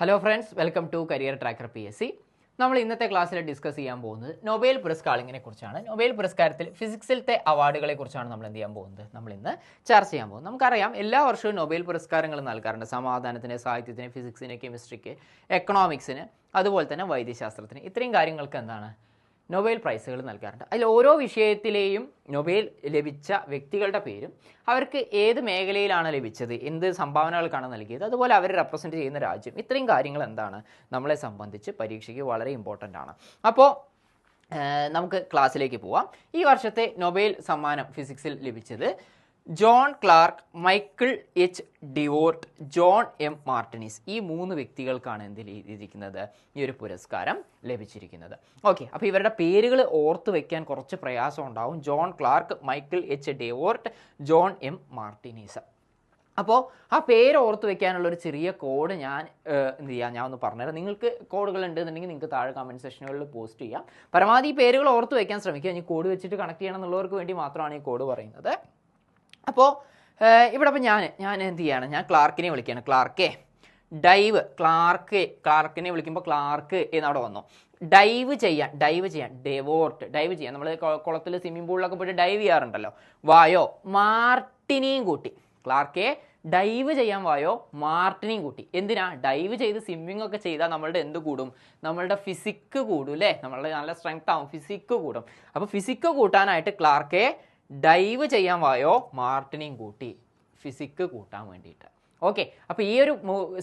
Hello friends, welcome to career tracker PSC. നമ്മൾ ഇന്നത്തെ ക്ലാസ്സിൽ ഡിസ്കസ് ചെയ്യാൻ പോകുന്നത് നൊബേൽ പുരസ്കാരങ്ങളെ കുറിച്ചാണ്. നൊബേൽ പുരസ്കാരത്തിൽ ഫിസിക്സിലത്തെ അവാർഡുകളെ കുറിച്ചാണ് നമ്മൾ എന്ത് ചെയ്യാൻ പോകുന്നത്, നമ്മൾ ഇന്ന് ചർച്ച ചെയ്യാൻ പോകുന്നത്. നമുക്കറിയാം, എല്ലാ വർഷവും നൊബേൽ പുരസ്കാരങ്ങൾ നൽകാറുണ്ട്. സമാധാനത്തിന്, സാഹിത്യത്തിന്, ഫിസിക്സിന്, കെമിസ്ട്രിക്ക്, എക്കണോമിക്സിന്, അതുപോലെ തന്നെ വൈദ്യശാസ്ത്രത്തിന്. ഇത്രയും കാര്യങ്ങൾക്ക് എന്താണ് നൊബേൽ പ്രൈസുകൾ നൽകാറുണ്ട്. അതിൽ ഓരോ വിഷയത്തിലെയും നൊബേൽ ലഭിച്ച വ്യക്തികളുടെ പേരും അവർക്ക് ഏത് മേഖലയിലാണ് ലഭിച്ചത്, എന്ത് സംഭാവനകൾക്കാണ് നൽകിയത്, അതുപോലെ അവർ റെപ്രസെൻറ്റ് ചെയ്യുന്ന രാജ്യം, ഇത്രയും കാര്യങ്ങൾ എന്താണ് നമ്മളെ സംബന്ധിച്ച് പരീക്ഷയ്ക്ക് വളരെ ഇമ്പോർട്ടൻ്റ് ആണ്. അപ്പോൾ നമുക്ക് ക്ലാസ്സിലേക്ക് പോവാം. ഈ വർഷത്തെ നൊബേൽ സമ്മാനം ഫിസിക്സിൽ ലഭിച്ചത് John Clarke, Michael H Devoret, John M Martinis, ഈ 3 വ്യക്തികൾക്കാണ് എന്ത് ചെയ്തിരിക്കുന്നത്, ഈ ഒരു പുരസ്കാരം ലഭിച്ചിരിക്കുന്നത്. ഓക്കെ, അപ്പോൾ ഇവരുടെ പേരുകൾ ഓർത്ത് വയ്ക്കാൻ കുറച്ച് പ്രയാസം ഉണ്ടാവും. John Clarke, Michael H Devoret, John M Martinis. അപ്പോൾ ആ പേര് ഓർത്ത് വെക്കാനുള്ള ഒരു ചെറിയ കോഡ് ഞാൻ എന്ത് ചെയ്യാം, ഞാൻ ഒന്ന് പറഞ്ഞുതരാം. നിങ്ങൾക്ക് കോഡുകൾ ഉണ്ടെന്നുണ്ടെങ്കിൽ നിങ്ങൾക്ക് താഴെ കമൻറ്റ് സെക്ഷനുകളിൽ പോസ്റ്റ് ചെയ്യാം. പരമാവധി ഈ പേരുകൾ ഓർത്ത് വയ്ക്കാൻ ശ്രമിക്കുക. ഇനി കോഡ് വെച്ചിട്ട് കണക്ട് ചെയ്യണം എന്നുള്ളവർക്ക് വേണ്ടി മാത്രമാണ് ഈ കോഡ് പറയുന്നത്. അപ്പോൾ ഇവിടെ അപ്പോൾ ഞാൻ എന്ത് ചെയ്യാണ്, ഞാൻ ക്ലാർക്കിനെ വിളിക്കുകയാണ്. ക്ലാർക്കേ ഡൈവ്, ക്ലാർക്കിനെ വിളിക്കുമ്പോൾ ക്ലാർക്ക് എന്നവിടെ വന്നു. ഡൈവ് ചെയ്യാൻ, ഡെവോർട്ട്, ഡൈവ് ചെയ്യാൻ. നമ്മൾ കുളത്തിൽ സ്വിമ്മിംഗ് പൂളിലൊക്കെ പോയിട്ട് ഡൈവ് ചെയ്യാറുണ്ടല്ലോ. വായോ, മാർട്ടിനെയും കൂട്ടി. ക്ലാർക്കേ ഡൈവ് ചെയ്യാൻ വായോ, മാർട്ടിനെയും കൂട്ടി. എന്തിനാ? ഡൈവ് ചെയ്ത് സ്വിമ്മിംഗ് ഒക്കെ ചെയ്താൽ നമ്മളുടെ എന്ത് കൂടും, നമ്മളുടെ ഫിസിക്ക് കൂടും അല്ലേ, നമ്മളുടെ നല്ല സ്ട്രെങ്ത് ആവും, ഫിസിക്ക് കൂടും. അപ്പോൾ ഫിസിക്ക് കൂട്ടാനായിട്ട് ക്ലാർക്കേ ഡൈവ് ചെയ്യാൻ വായോ, മാർട്ടിനെയും കൂട്ടി, ഫിസിക്ക് കൂട്ടാൻ വേണ്ടിയിട്ട്. ഓക്കെ, അപ്പോൾ ഈ ഒരു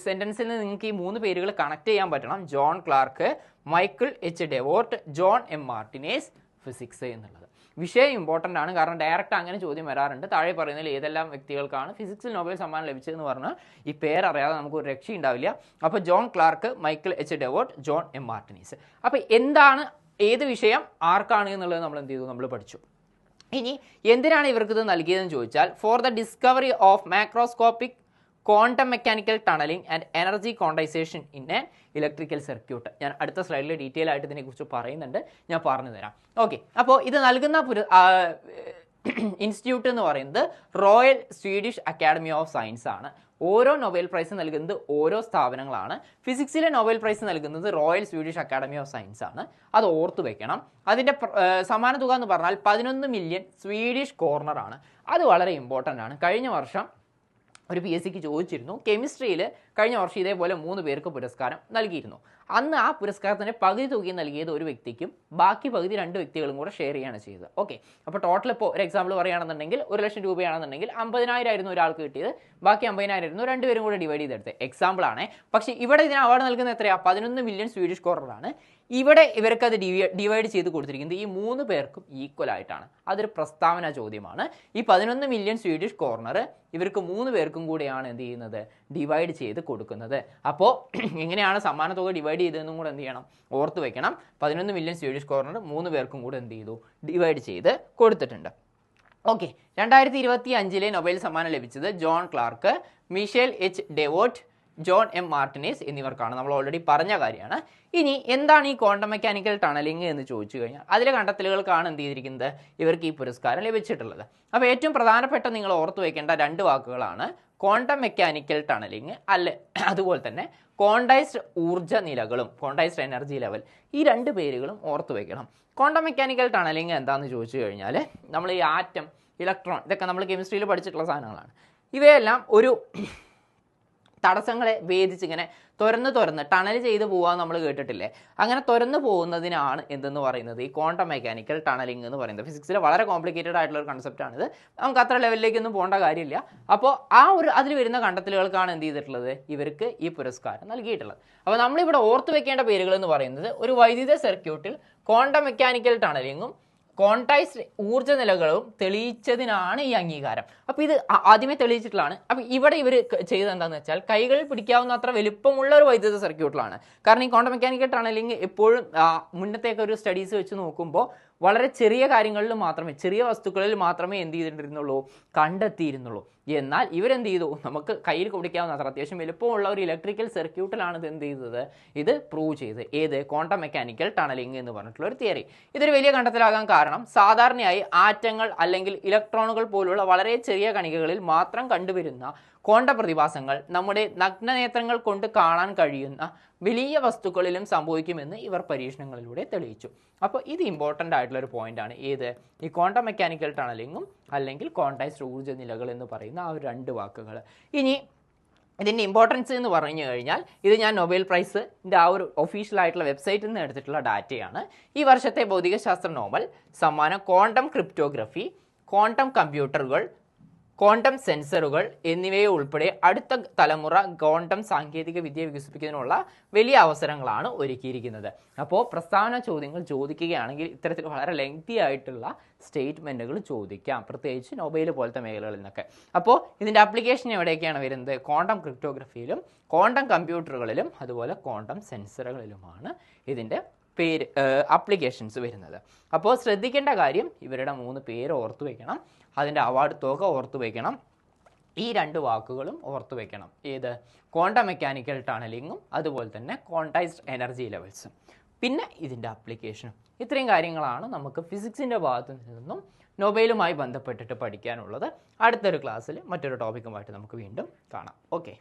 സെൻറ്റൻസിൽ നിന്ന് നിങ്ങൾക്ക് ഈ 3 പേരുകൾ കണക്ട് ചെയ്യാൻ പറ്റണം. John Clarke, Michael H Devoret, John M Martinis, physics എന്നുള്ളത്. വിഷയം ഇമ്പോർട്ടൻ്റ് ആണ്, കാരണം ഡയറക്റ്റ് അങ്ങനെ ചോദ്യം വരാറുണ്ട്. താഴെ പറയുന്നതിൽ ഏതെല്ലാം വ്യക്തികൾക്കാണ് ഫിസിക്സിൽ നൊബേൽ സമ്മാനം ലഭിച്ചതെന്ന് പറഞ്ഞാൽ ഈ പേരറിയാതെ നമുക്ക് ഒരു രക്ഷയുണ്ടാവില്ല. അപ്പോൾ John Clarke, Michael H Devoret, John M Martinis. അപ്പോൾ എന്താണ്, ഏത് വിഷയം ആർക്കാണ് എന്നുള്ളത് നമ്മൾ എന്ത് ചെയ്തു, നമ്മൾ പഠിച്ചു. ഇനി എന്തിനാണ് ഇവർക്ക് ഇത് നൽകിയതെന്ന് ചോദിച്ചാൽ, for the discovery of macroscopic quantum mechanical tunnelling and energy quantisation in N electrical circuit. ഞാൻ അടുത്ത സ്ലൈഡിൽ ഡീറ്റെയിൽ ആയിട്ട് ഇതിനെക്കുറിച്ച് പറയുന്നുണ്ട്, ഞാൻ പറഞ്ഞു തരാം. ഓക്കെ, അപ്പോൾ ഇത് നൽകുന്ന ഇൻസ്റ്റിറ്റ്യൂട്ട് എന്ന് പറയുന്നത് royal Swedish academy of science ആണ്. ഓരോ നൊബേൽ പ്രൈസ് നൽകുന്നത് ഓരോ സ്ഥാപനങ്ങളാണ്. ഫിസിക്സിലെ നൊബേൽ പ്രൈസ് നൽകുന്നത് royal Swedish academy of science ആണ്. അത് ഓർത്ത് വെക്കണം. അതിൻ്റെ സമ്മാന തുക എന്ന് പറഞ്ഞാൽ 11 മില്യൺ സ്വീഡിഷ് കോർണർ ആണ്. അത് വളരെ ഇമ്പോർട്ടൻ്റ് ആണ്. കഴിഞ്ഞ വർഷം ഒരു PSCക്ക് ചോദിച്ചിരുന്നു, കെമിസ്ട്രിയിൽ കഴിഞ്ഞ വർഷം ഇതേപോലെ 3 പേർക്ക് പുരസ്കാരം നൽകിയിരുന്നു. അന്ന് ആ പുരസ്കാരത്തിൻ്റെ പകുതി തുക നൽകിയത് ഒരു വ്യക്തിക്കും, ബാക്കി പകുതി 2 വ്യക്തികളും കൂടെ ഷെയർ ചെയ്യാണ് ചെയ്തത്. ഓക്കെ, അപ്പോൾ ടോട്ടൽ ഇപ്പോൾ ഒരു എക്സാമ്പിൾ പറയുകയാണെന്നുണ്ടെങ്കിൽ 1 ലക്ഷം രൂപയാണെന്നുണ്ടെങ്കിൽ 50,000 ആയിരുന്നു ഒരാൾക്ക് കിട്ടിയത്, ബാക്കി 50,000 ആയിരുന്നു 2 പേരും കൂടെ ഡിവൈഡ് ചെയ്തെടുത്ത്. എക്സാമ്പിൾ ആണ്. പക്ഷേ ഇവിടെ ഇതിന് അവാർഡ് നൽകുന്നത് എത്രയാണ്? 11 മില്യൺ സ്വീഡിഷ് കോർണറാണ്. ഇവിടെ ഇവർക്ക് അത് ഡിവൈഡ് ചെയ്ത് കൊടുത്തിരിക്കുന്നത് ഈ 3 പേർക്കും ഈക്വൽ ആയിട്ടാണ്. അതൊരു പ്രസ്താവന ചോദ്യമാണ്. ഈ 11 മില്യൺ സ്വീഡിഷ് കോർണർ ഇവർക്ക് 3 പേർക്കും കൂടെയാണ് എന്ത് ചെയ്യുന്നത്, ഡിവൈഡ് ചെയ്ത് കൊടുക്കുന്നത്. അപ്പോൾ എങ്ങനെയാണ് സമ്മാന തുക ഡിവൈഡ് ചെയ്തതെന്നും കൂടെ എന്ത് ചെയ്യണം, ഓർത്ത് വെക്കണം. 11 മില്യൺ സ്വീഡിഷ് കോർണർ 3 പേർക്കും കൂടെ എന്ത് ചെയ്തു, ഡിവൈഡ് ചെയ്ത് കൊടുത്തിട്ടുണ്ട്. ഓക്കെ, 2025 നൊബേൽ സമ്മാനം ലഭിച്ചത് John Clarke, Michel H Devoret, John M Martinis എന്നിവർക്കാണ്. നമ്മൾ ഓൾറെഡി പറഞ്ഞ കാര്യമാണ്. ഇനി എന്താണ് ഈ ക്വാണ്ടം മെക്കാനിക്കൽ ടണലിംഗ് എന്ന് ചോദിച്ചു കഴിഞ്ഞാൽ അതിലെ കണ്ടെത്തലുകൾക്കാണ് എന്ത് ചെയ്തിരിക്കുന്നത്, ഇവർക്ക് ഈ പുരസ്കാരം ലഭിച്ചിട്ടുള്ളത്. അപ്പോൾ ഏറ്റവും പ്രധാനപ്പെട്ട നിങ്ങൾ ഓർത്ത് വയ്ക്കേണ്ട 2 വാക്കുകളാണ് ക്വാണ്ടം മെക്കാനിക്കൽ ടണലിംഗ്, അതുപോലെ തന്നെ ക്വാണ്ടൈസ്ഡ് ഊർജ്ജ നിലകളും, ക്വാണ്ടൈസ്ഡ് എനർജി ലെവൽ. ഈ 2 പേരുകളും ഓർത്ത് വയ്ക്കണം. ക്വാണ്ടം മെക്കാനിക്കൽ ടണലിംഗ് എന്താണെന്ന് ചോദിച്ചു കഴിഞ്ഞാൽ, നമ്മൾ ഈ ആറ്റം, ഇലക്ട്രോൺ, ഇതൊക്കെ നമ്മൾ കെമിസ്ട്രിയിൽ പഠിച്ചിട്ടുള്ള സാധനങ്ങളാണ്. ഇവയെല്ലാം ഒരു തടസ്സങ്ങളെ ഭേദിച്ചിങ്ങനെ തുരന്ന് ടണൽ ചെയ്ത് പോകാൻ നമ്മൾ കേട്ടിട്ടില്ലേ? അങ്ങനെ തുരന്ന് പോകുന്നതിനാണ് എന്തെന്ന് പറയുന്നത്, ഈ ക്വാണ്ടം മെക്കാനിക്കൽ ടണലിംഗ് എന്ന് പറയുന്നത്. ഫിസിക്സിലെ വളരെ കോംപ്ലിക്കേറ്റഡ് ആയിട്ടുള്ള ഒരു കൺസെപ്റ്റാണിത്. നമുക്ക് അത്ര ലെവലിലേക്കൊന്നും പോകേണ്ട കാര്യമില്ല. അപ്പോൾ അതിൽ വരുന്ന കണ്ടെത്തലുകൾക്കാണ് എന്ത് ചെയ്തിട്ടുള്ളത്, ഇവർക്ക് ഈ പുരസ്കാരം നൽകിയിട്ടുള്ളത്. അപ്പോൾ നമ്മളിവിടെ ഓർത്ത് വെക്കേണ്ട പേരുകൾ എന്ന് പറയുന്നത്, ഒരു വൈദ്യുത സർക്യൂട്ടിൽ ക്വാണ്ടം മെക്കാനിക്കൽ ടണലിങ്ങും ക്വാണ്ടൈസ്ഡ് ഊർജ്ജ നിലകളും തെളിയിച്ചതിനാണ് ഈ അംഗീകാരം. അപ്പോൾ ഇത് ആദ്യമേ തെളിയിച്ചിട്ടുള്ളതാണ്. അപ്പോൾ ഇവിടെ ഇവർ ചെയ്തത് എന്താണെന്ന് വെച്ചാൽ, കൈകളിൽ പിടിക്കാവുന്ന അത്ര വലുപ്പമുള്ള ഒരു വൈദ്യുത സർക്യൂട്ടിലാണ്. കാരണം ഈ ക്വാണ്ടം മെക്കാനിക്കൽ ടണലിംഗ് എപ്പോഴും മുന്നത്തേക്ക് ഒരു സ്റ്റഡീസ് വെച്ച് നോക്കുമ്പോൾ വളരെ ചെറിയ കാര്യങ്ങളിൽ മാത്രമേ, ചെറിയ വസ്തുക്കളിൽ മാത്രമേ എന്ത് ചെയ്തിട്ടുണ്ടായിരുന്നുള്ളൂ, കണ്ടെത്തിയിരുന്നുള്ളൂ. എന്നാൽ ഇവരെന്ത് ചെയ്തു, നമുക്ക് കയ്യിൽ പിടിക്കാവുന്ന അത്ര അത്യാവശ്യം വലുപ്പമുള്ള ഒരു ഇലക്ട്രിക്കൽ സർക്യൂട്ടിലാണ് ഇത് എന്ത് ചെയ്തത്, ഇത് പ്രൂവ് ചെയ്ത്. ഏത്? ക്വാണ്ടം മെക്കാനിക്കൽ ടണലിംഗ് എന്ന് പറഞ്ഞിട്ടുള്ള ഒരു തിയറി. ഇതൊരു വലിയ കണ്ടെത്തലാകാൻ കാരണം, സാധാരണയായി ആറ്റങ്ങൾ അല്ലെങ്കിൽ ഇലക്ട്രോണുകൾ പോലുള്ള വളരെ ചെറിയ കണികകളിൽ മാത്രം കണ്ടുവരുന്ന ക്വാണ്ടം പ്രതിഭാസങ്ങൾ നമ്മുടെ നഗ്നനേത്രങ്ങൾ കൊണ്ട് കാണാൻ കഴിയുന്ന വലിയ വസ്തുക്കളിലും സംഭവിക്കുമെന്ന് ഇവർ പരീക്ഷണങ്ങളിലൂടെ തെളിയിച്ചു. അപ്പോൾ ഇത് ഇമ്പോർട്ടൻ്റ് ആയിട്ടുള്ള ഒരു പോയിന്റാണ്. ഏത്? ഈ ക്വാണ്ടം മെക്കാനിക്കൽ ടണലിങ്ങും അല്ലെങ്കിൽ ക്വാണ്ടൈസ്ഡ് ഊർജ്ജ നിലകൾ എന്ന് പറയുന്ന ആ ഒരു 2 വാക്കുകൾ. ഇനി ഇതിൻ്റെ ഇമ്പോർട്ടൻസ് എന്ന് പറഞ്ഞു കഴിഞ്ഞാൽ ഇത് ഞാൻ നൊബേൽ പ്രൈസിൻ്റെ ആ ഒരു ഒഫീഷ്യൽ ആയിട്ടുള്ള വെബ്സൈറ്റിൽ നിന്ന് എടുത്തിട്ടുള്ള ഡാറ്റയാണ്. ഈ വർഷത്തെ ഭൗതികശാസ്ത്ര നോബൽ സമ്മാനം ക്വാണ്ടം ക്രിപ്റ്റോഗ്രഫി, ക്വാണ്ടം കമ്പ്യൂട്ടറുകൾ, ക്വാണ്ടം സെൻസറുകൾ എന്നിവയെ ഉൾപ്പെടെ അടുത്ത തലമുറ ക്വാണ്ടം സാങ്കേതിക വിദ്യ വികസിപ്പിക്കുന്നതിനുള്ള വലിയ അവസരങ്ങളാണ് ഒരുക്കിയിരിക്കുന്നത്. അപ്പോൾ പ്രസ്താവന ചോദ്യങ്ങൾ ചോദിക്കുകയാണെങ്കിൽ ഇത്തരത്തിൽ വളരെ ലെങ്തി ആയിട്ടുള്ള സ്റ്റേറ്റ്മെൻറ്റുകൾ ചോദിക്കാം, പ്രത്യേകിച്ച് നൊബേൽ പോലത്തെ മേഖലകളിൽ നിന്നൊക്കെ. അപ്പോൾ ഇതിൻ്റെ ആപ്ലിക്കേഷൻ എവിടെയൊക്കെയാണ് വരുന്നത്? ക്വാണ്ടം ക്രിപ്റ്റോഗ്രഫിയിലും ക്വാണ്ടം കമ്പ്യൂട്ടറുകളിലും അതുപോലെ ക്വാണ്ടം സെൻസറുകളിലുമാണ് ഇതിൻ്റെ ആപ്ലിക്കേഷൻസ് വരുന്നത്. അപ്പോൾ ശ്രദ്ധിക്കേണ്ട കാര്യം ഇവരുടെ 3 പേര് ഓർത്തു വയ്ക്കണം, അതിൻ്റെ അവാർഡ് തുക ഓർത്തു വയ്ക്കണം, ഈ 2 വാക്കുകളും ഓർത്തു വയ്ക്കണം. ഏത്? ക്വാണ്ടം മെക്കാനിക്കൽ ടണലിങ്ങും അതുപോലെ തന്നെ ക്വാണ്ടൈസ്ഡ് എനർജി ലെവൽസും, പിന്നെ ഇതിൻ്റെ ആപ്ലിക്കേഷനും. ഇത്രയും കാര്യങ്ങളാണ് നമുക്ക് ഫിസിക്സിൻ്റെ ഭാഗത്തു നിന്നും നൊബേലുമായി ബന്ധപ്പെട്ടിട്ട് പഠിക്കാനുള്ളത്. അടുത്തൊരു ക്ലാസ്സിൽ മറ്റൊരു ടോപ്പിക്കുമായിട്ട് നമുക്ക് വീണ്ടും കാണാം. ഓക്കെ.